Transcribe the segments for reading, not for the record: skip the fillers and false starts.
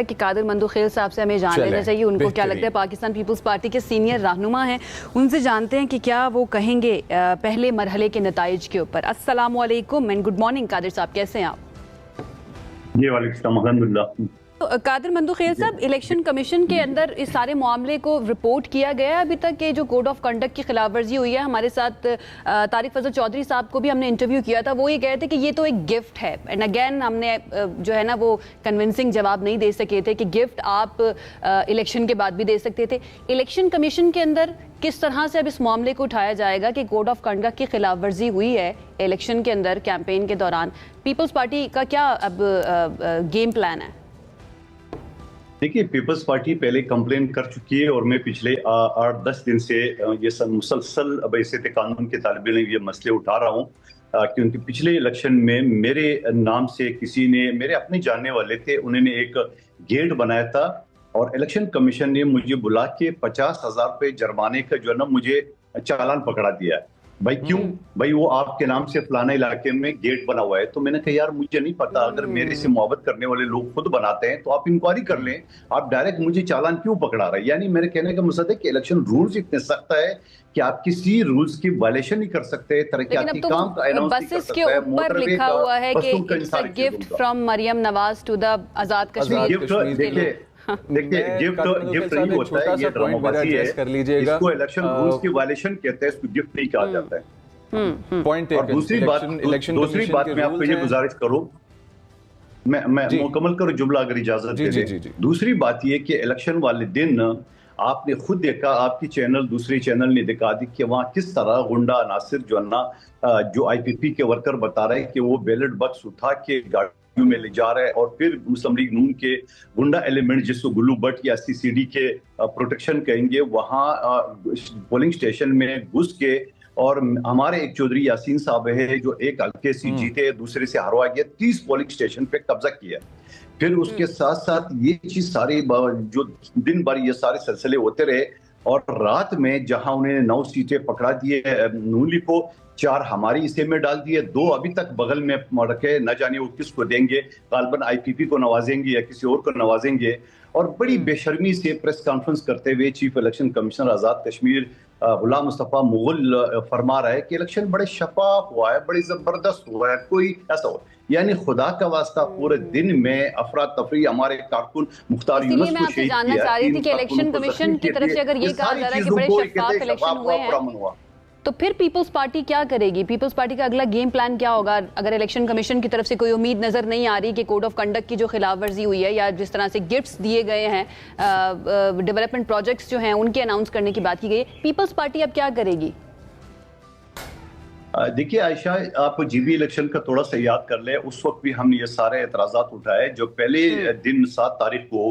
कि कादिर मंदुखेल साहब से हमें जान लेना चाहिए, उनको क्या लगता है। पाकिस्तान पीपल्स पार्टी के सीनियर रहनुमा हैं, उनसे जानते हैं कि क्या वो कहेंगे पहले मरहले के नताइज के ऊपर। अस्सलाम वालेकुम एंड गुड मॉर्निंग कादिर साहब, कैसे हैं आप? जी वालेकुम अल्हम्दुलिल्लाह। तो कादिर मंदुखेल साहब, इलेक्शन कमीशन के अंदर इस सारे मामले को रिपोर्ट किया गया है अभी तक कि जो कोड ऑफ कंडक्ट की खिलाफ वर्जी हुई है? हमारे साथ तारिक फजल चौधरी साहब को भी हमने इंटरव्यू किया था, वो ये कहे थे कि ये तो एक गिफ्ट है। एंड अगेन हमने जो है ना वो कन्विंसिंग जवाब नहीं दे सके थे कि गिफ्ट आप इलेक्शन के बाद भी दे सकते थे। इलेक्शन कमीशन के अंदर किस तरह से अब इस मामले को उठाया जाएगा कि कोड ऑफ कंडक्ट की खिलाफ वर्जी हुई है इलेक्शन के अंदर, कैंपेन के दौरान? पीपल्स पार्टी का क्या अब गेम प्लान है? देखिए, पीपल्स पार्टी पहले कंप्लेन कर चुकी है और मैं पिछले 8-10 दिन से ये मुसलसल बैसियत कानून के तालिब इल्म ये मसले उठा रहा हूँ, क्योंकि पिछले इलेक्शन में मेरे नाम से किसी ने, मेरे अपने जानने वाले थे, उन्होंने एक गेट बनाया था और इलेक्शन कमीशन ने मुझे बुला के 50,000 रुपये जुर्माने का जो है ना मुझे चालान पकड़ा दिया। भाई क्यों? भाई वो आपके नाम से फलाना इलाके में गेट बना हुआ है। तो मैंने कहा यार मुझे नहीं पता, अगर मेरे से मोहब्बत करने वाले लोग खुद बनाते हैं तो आप इंक्वायरी कर लें, आप डायरेक्ट मुझे चालान क्यों पकड़ा रहे हैं? यानी मेरे कहने का मकसद है कि इलेक्शन रूल्स इतने सख्त है कि आप किसी रूल्स की वायलेशन नहीं कर सकते, तरक्याती काम का अनाउंस नहीं कर सकते। बसेस के ऊपर लिखा हुआ है कि it's a gift from Maryam Nawaz to the Azad Kashmir. देखिए, गिफ्ट नहीं होता है, ये ड्रामाबाजी है। इसको इलेक्शन रूल्स की वायलेशन कहते हैं, इसको गिफ्ट नहीं कहा जाता है। पॉइंट। और दूसरी बात मैं आपको ये गुजारिश करूं, मैं मुकम्मल करूं जुमला अगर इजाजत दे दें। दूसरी बात ये कि इलेक्शन वाले दिन आपने खुद देखा, आपकी चैनल दूसरे चैनल ने दिखा दी कि वहां किस तरह गुंडा नासिर जो है ना, जो IPP के वर्कर बता रहे हैं कि वो बैलेट बॉक्स उठा के गाड़ी में ले जा रहे हैं और फिर मुस्लिम लीग नून के गुंडा एलिमेंट जिसको गुल्लू भट्ट या CCD के प्रोटेक्शन कहेंगे, वहां पोलिंग स्टेशन में घुस के, और हमारे एक चौधरी यासीन साहब है जो एक हल्के से जीते दूसरे से हरवा गया, 30 पोलिंग स्टेशन पे कब्जा किया। फिर उसके साथ साथ ये चीज सारी जो दिन भर ये सारे सिलसिले होते रहे और रात में जहां उन्होंने 9 सीटें पकड़ा दिए नून लीग को, 4 हमारी हिस्से में डाल दिए, 2 अभी तक बगल में रखे, न जाने वो किसको देंगे, गालबन IPP को नवाजेंगे या किसी और को नवाजेंगे। और बड़ी बेशर्मी से प्रेस कॉन्फ्रेंस करते हुए चीफ इलेक्शन कमिश्नर आजाद कश्मीर गुलाम मुस्तफा मुगल फरमा रहा है कि इलेक्शन बड़े शफाफ हुआ है, बड़ी जबरदस्त हुआ है, कोई ऐसा हो। यानी खुदा का वास्ता पूरे दिन में अफरा तफरी हमारे कारकुन मुख्तार यूनुस को शहीद जानना चाह रही थी कि इलेक्शन कमीशन की तरफ से अगर ये कहा जा रहा है कि बड़े शफाफ इलेक्शन हुए हैं, तो फिर पीपल्स पार्टी क्या करेगी? पीपल्स पार्टी का अगला गेम प्लान क्या होगा अगर इलेक्शन कमीशन की तरफ से कोई उम्मीद नजर नहीं आ रही कि कोड ऑफ कंडक्ट की जो खिलाफ वर्जी हुई है या जिस तरह से गिफ्ट्स दिए गए हैं, डेवलपमेंट प्रोजेक्ट्स जो हैं उनके अनाउंस करने की बात की गई है, पीपल्स पार्टी अब क्या करेगी? देखिए आयशा, आप GB इलेक्शन का थोड़ा सा याद कर ले, उस वक्त भी हमने ये सारे एतराजात उठाए। जो पहले दिन 7 तारीख को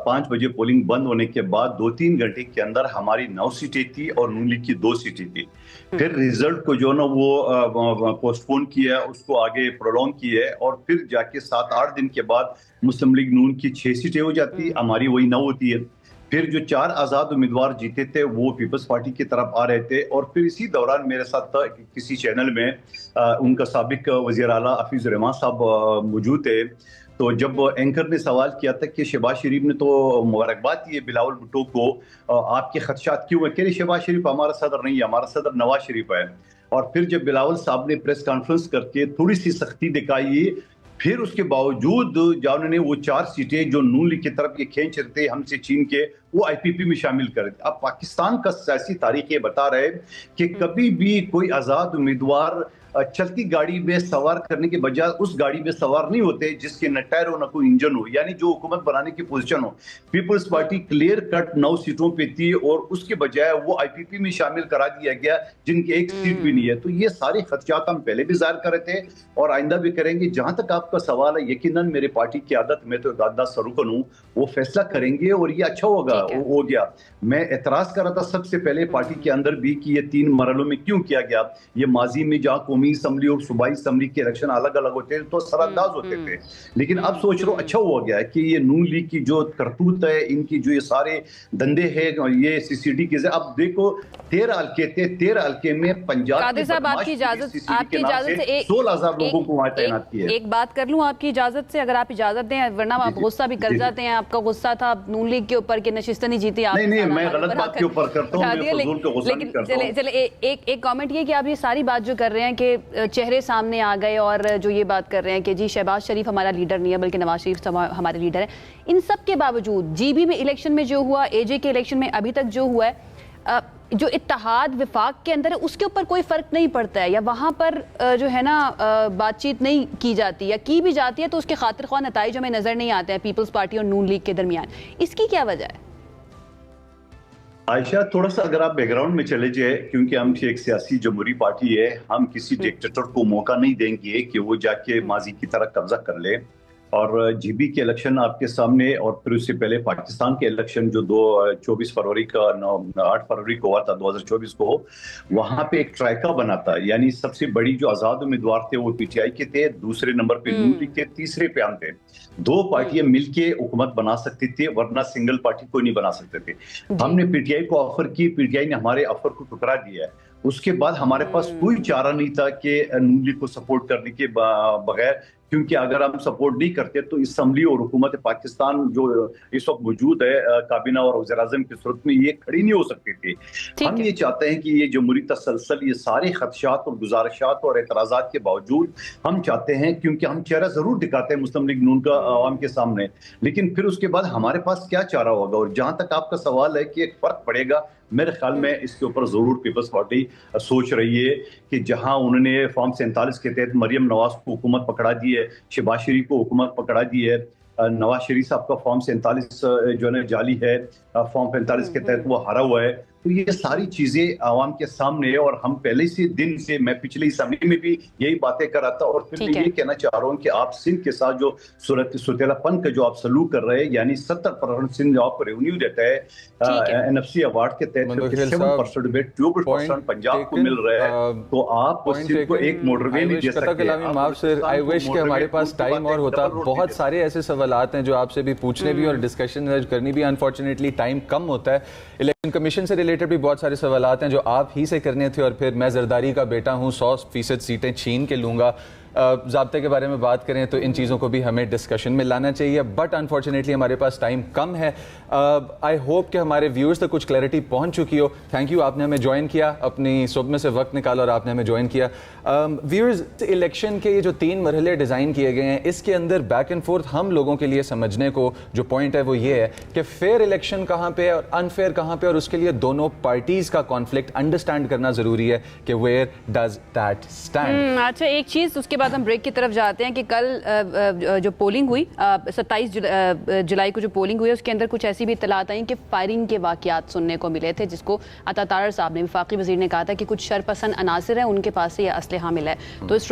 5 बजे पोलिंग बंद होने के बाद 2-3 घंटे के अंदर हमारी 9 सीटें थी और नून लीग की 2 सीटें थी। फिर रिजल्ट को जो ना वो पोस्टपोन किया, उसको आगे प्रोलॉन्ग किया है और फिर जाके 7-8 दिन के बाद मुस्लिम लीग नून की 6 सीटें हो जाती, हमारी वही 9 होती है। फिर जो 4 आजाद उम्मीदवार जीते थे वो पीपल्स पार्टी की तरफ आ रहे थे और फिर इसी दौरान मेरे साथ किसी चैनल में उनका साबिक वज़ीर आला हफीज रहमान साहब मौजूद थे। तो जब एंकर ने सवाल किया था कि शहबाज शरीफ ने तो मुबारकबाद दी है बिलावल भुट्टो को, आपके खदशात क्यों है? कह शहबाज शरीफ हमारा सदर नहीं है, हमारा सदर नवाज शरीफ है। और फिर जब बिलावल साहब ने प्रेस कॉन्फ्रेंस करके थोड़ी सी सख्ती दिखाई, फिर उसके बावजूद जब उन्होंने वो 4 सीटें जो नून लीग की तरफ ये खींच रहे थे हमसे छीन के, वो IPP में शामिल कर थे। अब पाकिस्तान का सियासी तारीख ये बता रहे कि कभी भी कोई आजाद उम्मीदवार चलती गाड़ी में सवार करने के बजाय उस गाड़ी में सवार नहीं होते जिसके न टायर हो न कोई इंजन हो, यानी जो हुकूमत बनाने की पोजीशन हो। पीपल्स पार्टी क्लियर कट 9 सीटों पे थी और उसके बजाय वो IPP में शामिल करा दिया गया जिनकी 1 सीट भी नहीं है। तो ये सारे खदशात हम पहले भी जाहिर कर रहे थे और आइंदा भी करेंगे। जहां तक आपका सवाल है, यकीनन मेरी पार्टी की आदत में तो दादा सरुकन हूँ, वो फैसला करेंगे और ये अच्छा होगा हो गया। मैं एतराज कर रहा था सबसे पहले पार्टी के अंदर भी कि ये 3 मरहलों में क्यों किया गया। ये माजी में जहाँ कौमी असम्बली और सूबाई असम्बली के इलेक्शन अलग अलग होते थे तो सरअंदाज होते थे, लेकिन अब सोच रहा हूँ अच्छा हुआ गया है कि ये नून लीग की जो करतूत है, इनकी जो ये सारे धंधे हैं, ये सीसीडी के अब देखो 13 हल्के थे, 13 हल्के में पंजाब कादिर साहब आपकी इजाजत से 16,000 लोगों को वहां तैनात किया। एक बात कर लूं आपकी इजाजत से, अगर आप इजाजत दें, वरना आप गुस्सा भी कर जाते हैं। आपका गुस्सा था नून लीग के ऊपर कि नशिस्तें नहीं जीती। नहीं, मैं गलत बात के ऊपर करता हूं, लेकिन चले एक कमेंट ये कि आप ये सारी बात जो कर रहे हैं कि चेहरे सामने आ गए और जो ये बात कर रहे हैं कि जी शहबाज शरीफ हमारा लीडर नहीं है बल्कि नवाज शरीफ हमारे लीडर है, इन सब के बावजूद जीबी में इलेक्शन में जो हुआ, एजे के इलेक्शन में अभी तक जो हुआ है, जो इत्तेहाद विफाक के अंदर है उसके ऊपर कोई फर्क नहीं पड़ता है, या वहां पर जो है ना बातचीत नहीं की जाती, या की भी जाती है तो उसके खातिर ख्वाह नताइज हमें नजर नहीं आते हैं पीपल्स पार्टी और नून लीग के दरमियान। इसकी क्या वजह है? आयशा, थोड़ा सा अगर आप बैकग्राउंड में चले जाए, क्योंकि हम एक सियासी जमहूरी पार्टी है, हम किसी डिक्टेटर को मौका नहीं देंगे कि वो जाके माजी की तरह कब्जा कर ले। और जीबी के इलेक्शन आपके सामने, और फिर उससे पहले पाकिस्तान के इलेक्शन जो 24 फरवरी का 8 फरवरी को हुआ था 2024 को, वहां पे एक ट्राइका बना था, यानी सबसे बड़ी जो आजाद उम्मीदवार थे वो पीटीआई के थे, दूसरे नंबर पे नून लीग के, तीसरे पे हम थे। 2 पार्टियां मिलके हुकूमत बना सकती थी, वरना सिंगल पार्टी को नहीं बना सकते थे। हमने पीटीआई को ऑफर की, पीटीआई ने हमारे ऑफर को ठुकरा दिया है। उसके बाद हमारे पास कोई चारा नहीं था कि नून लीग को सपोर्ट करने के बगैर, क्योंकि अगर हम सपोर्ट नहीं करते तो असम्बली और हुकूमत पाकिस्तान जो इस वक्त मौजूद है काबीना और वज़ीर-ए-आज़म की सूरत में, ये खड़ी नहीं हो सकती थी। हम ये चाहते हैं कि ये जमहूरी तसलसल, ये सारे खदशात और गुजारिशात और एतराज़ात के बावजूद हम चाहते हैं, क्योंकि हम चेहरा जरूर दिखाते हैं मुस्लिम लीग नून का आवाम के सामने, लेकिन फिर उसके बाद हमारे पास क्या चारा होगा। और जहां तक आपका सवाल है कि एक फर्क पड़ेगा, मेरे ख्याल में इसके ऊपर जरूर पीपल्स पार्टी सोच रही है कि जहां उन्होंने फॉर्म 47 के तहत मरियम नवाज को हुकूमत पकड़ा दी है, शहबाज शरीफ को हुकूमत पकड़ा दी है, नवाज शरीफ साहब का फॉर्म 47 जो है जाली है, फॉर्म 45 के तहत वो हारा हुआ है, तो ये सारी चीजें आवाम के सामने है। और हम पहले से दिन से, मैं पिछले असम्बली में भी यही बातें कर रहा था, और फिर मैं ये कहना चाह रहा हूँ कि आप सिंध के साथ जो सुतेलापन का जो आप सलूक कर रहे हैं, यानी 70% सिंध जो आपको रेवेन्यू देता है एनएफसी अवार्ड के तहत, 7% में 24% पंजाब को मिल रहा है, तो आप सिंध को एक मोटरवे नहीं दे सकते। आई विश कि हमारे पास टाइम और होता। बहुत सारे ऐसे सवालात हैं जो आपसे भी पूछने भी और डिस्कशन करनी भी, अनफॉर्चुनेटली टाइम कम होता है। इलेक्शन कमीशन से रिलेटेड भी बहुत सारे सवालात हैं जो आप ही से करने थे, और फिर मैं जरदारी का बेटा हूँ, 100% सीटें छीन के लूंगा। ज़ाब्ते के बारे में बात करें तो इन चीज़ों को भी हमें डिस्कशन में लाना चाहिए, बट अनफॉर्चुनेटली हमारे पास टाइम कम है। आई होप कि हमारे व्यूअर्स तक कुछ क्लैरिटी पहुंच चुकी हो। थैंक यू, आपने हमें ज्वाइन किया, अपनी सुबह में से वक्त निकाला और आपने हमें ज्वाइन किया। व्यूअर्स, इलेक्शन के ये जो 3 मरहले डिज़ाइन किए गए हैं, इसके अंदर बैक एंड फोर्थ हम लोगों के लिए समझने को जो पॉइंट है वो ये है कि फेयर इलेक्शन कहाँ पे है और अनफेयर कहाँ पे, और उसके लिए दोनों पार्टीज़ का कॉन्फ्लिक्ट अंडरस्टैंड करना ज़रूरी है कि वेयर डज दैट स्टैंड। अच्छा, एक चीज़ उसके बाद हम ब्रेक की तरफ जाते हैं कि कल जो पोलिंग हुई 27 जुलाई को जो पोलिंग हुई, उसके अंदर कुछ ऐसी भी इत्तलात आई कि फायरिंग के वाकयात सुनने को मिले थे, जिसको अता तारर साहब ने, वफाकी वजीर ने कहा था कि कुछ शरपसंद अनासिर हैं, उनके पास से यह असलहा मिला है। तो इस